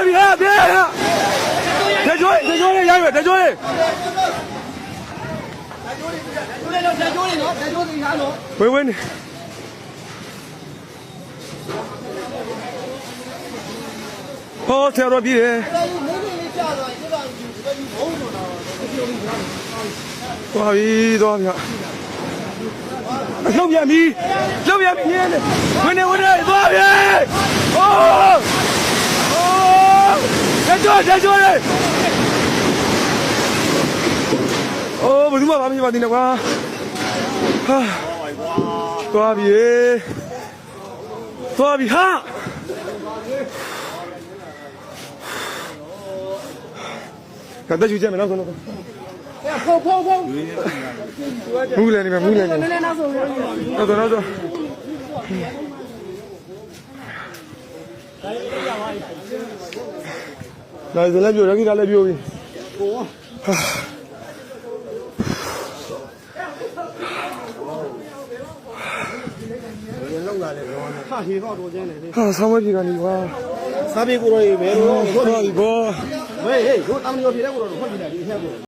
ပြီဟာပြေးတကြိုးလေးရပြီတကြိုးလေးဝင်းဟောဆရာတော်ပြည်တယ်သွားပြီအလှုပ်ပြန်ပြီနင်းနေဝင်နေသွားပြီဟောတကြိုးလေးအိုးဘယ်သူမှမဖြစ်ပါသေးနဲ့ကွာဟာသွားပြီဟာကတော့ယူကြမယ်နော်ဆိုတော့ဖုံမူးလည်းနေမယ်နည်းနည်းနောက်ဆုံးနောက်တော့နိုင်စလည်းပြောရကြီးလည်းပြောပြီလောက်လာလေတော့ဟာဟေတော့တော့ကျင်းနေလေဟာဆောင်းမပြေကနေကွာစားပြေကိုတော့ရေဘယ်တော့ဟုတ်ပြီဘောဟေးတို့တမ်းလို့ပြေတဲ့ကိုတော့ဟုတ်ပြီလားဒီအထက်ကို